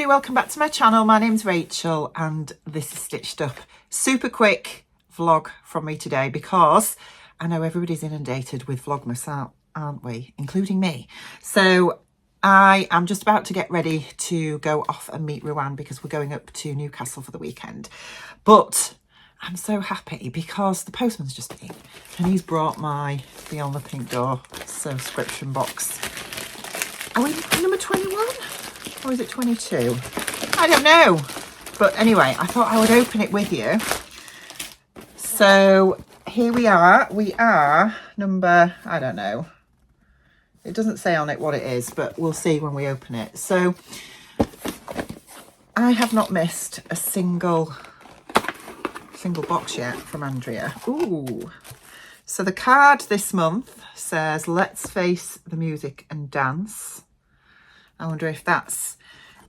everybody, welcome back to my channel. My name's Rachel and this is Stitched Up. Super quick vlog from me today because I know everybody's inundated with Vlogmas, aren't we? Including me. So I am just about to get ready to go off and meet Ruan because we're going up to Newcastle for the weekend. But I'm so happy because the postman's just been and he's brought my Beyond the Pink Door Sewscription box. Are we number 21? Or is it 22? I don't know. But anyway, I thought I would open it with you. So here we are. We are number, I don't know. It doesn't say on it what it is, but we'll see when we open it. So I have not missed a single box yet from Andrea. Ooh. So the card this month says, let's face the music and dance. I wonder if that's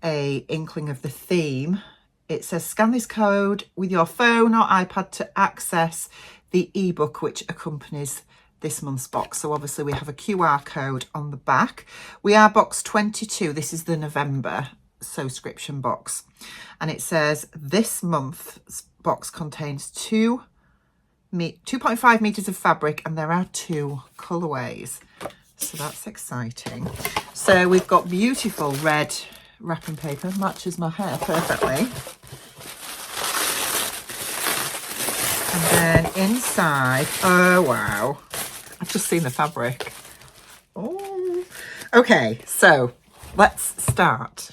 a inkling of the theme. It says, scan this code with your phone or iPad to access the ebook which accompanies this month's box. So obviously we have a QR code on the back. We are box 22. This is the November Sewscription box. And it says this month's box contains 2.5 meters of fabric and there are 2 colorways. So that's exciting. So we've got beautiful red wrapping paper, matches my hair perfectly. And then inside, oh wow, I've just seen the fabric. Oh, okay, so let's start.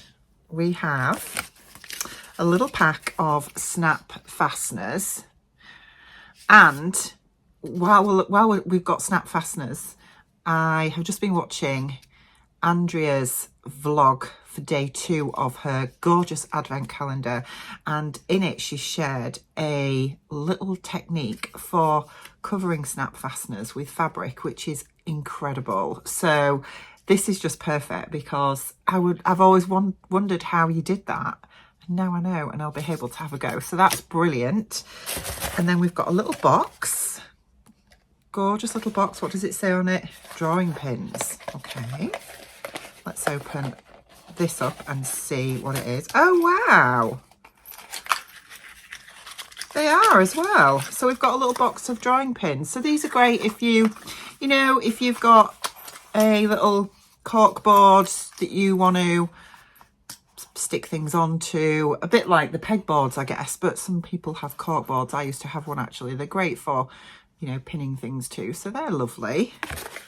We have a little pack of snap fasteners. And while we've got snap fasteners, I have just been watching Andrea's vlog for day 2 of her gorgeous advent calendar, and in it she shared a little technique for covering snap fasteners with fabric, which is incredible. So this is just perfect because I've always wondered how you did that. Now I know, and I'll be able to have a go. So that's brilliant. And then we've got a little box. Gorgeous little box. What does it say on it? Drawing pins. Okay. Let's open this up and see what it is. Oh, wow. They are as well. So we've got a little box of drawing pins. So these are great if if you've got a little cork board that you want to stick things onto, a bit like the pegboards, I guess, but some people have cork boards. I used to have one actually. They're great for, pinning things to. So they're lovely.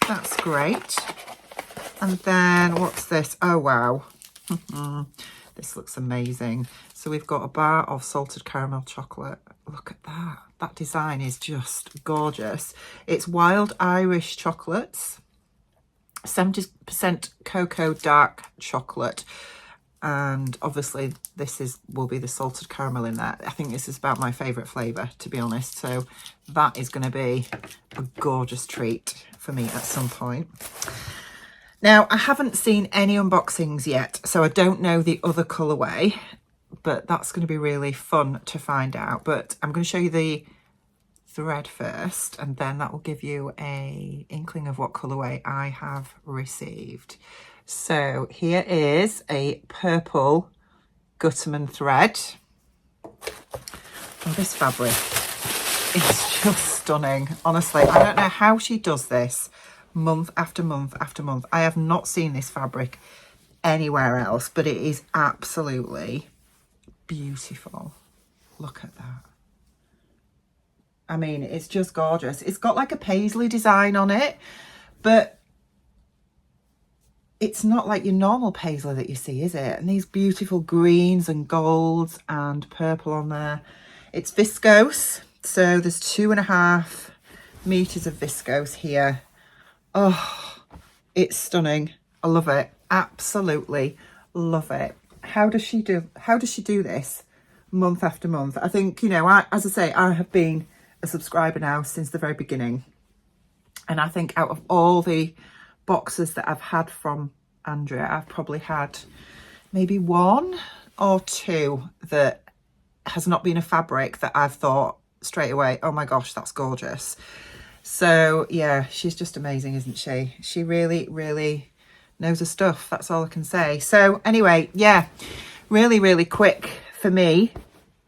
That's great. And then what's this? Oh, wow. This looks amazing. So we've got a bar of salted caramel chocolate. Look at that. That design is just gorgeous. It's wild Irish chocolates, 70% cocoa dark chocolate. And obviously this will be the salted caramel in there. I think this is about my favourite flavour, to be honest. So that is going to be a gorgeous treat for me at some point. Now, I haven't seen any unboxings yet, so I don't know the other colourway, but that's going to be really fun to find out. But I'm going to show you the thread first, and then that will give you a inkling of what colourway I have received. So here is a purple Gutterman thread. Oh, this fabric is just stunning. Honestly, I don't know how she does this month after month after month. I have not seen this fabric anywhere else, but it is absolutely beautiful. Look at that. I mean, it's just gorgeous. It's got like a paisley design on it, but it's not like your normal paisley that you see, is it? And these beautiful greens and golds and purple on there. It's viscose. So there's 2.5 meters of viscose here. Oh, it's stunning. I love it. Absolutely love it. How does she do this month after month? I think, as I say, I have been a subscriber now since the very beginning. And I think out of all the boxes that I've had from Andrea, I've probably had maybe 1 or 2 that has not been a fabric that I've thought straight away, oh my gosh, that's gorgeous. So yeah, she's just amazing, isn't she? She really, really knows her stuff. That's all I can say. So anyway, yeah, really, really quick for me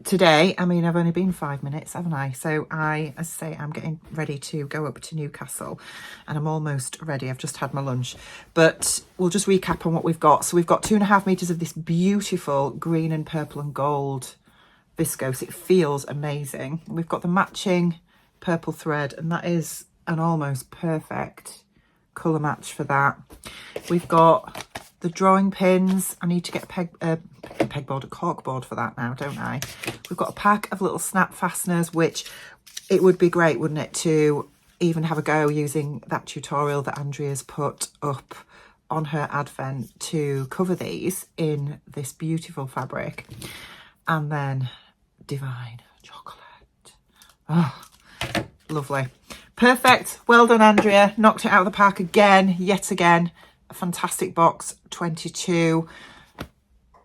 today. I mean, I've only been 5 minutes, haven't I? So as I say, I'm getting ready to go up to Newcastle and I'm almost ready. I've just had my lunch, but we'll just recap on what we've got. So we've got 2.5 meters of this beautiful green and purple and gold viscose. It feels amazing. We've got the matching purple thread, and that is an almost perfect colour match for that. We've got the drawing pins. I need to get a corkboard for that now, don't I? We've got a pack of little snap fasteners, which it would be great, wouldn't it, to even have a go using that tutorial that Andrea's put up on her advent to cover these in this beautiful fabric. And then divine chocolate. Oh, lovely. Perfect. Well done, Andrea. Knocked it out of the park again, yet again. A fantastic box, 22.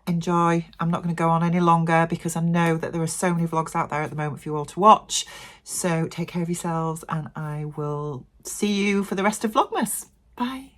Enjoy. I'm not going to go on any longer because I know that there are so many vlogs out there at the moment for you all to watch. So take care of yourselves and I will see you for the rest of Vlogmas. Bye.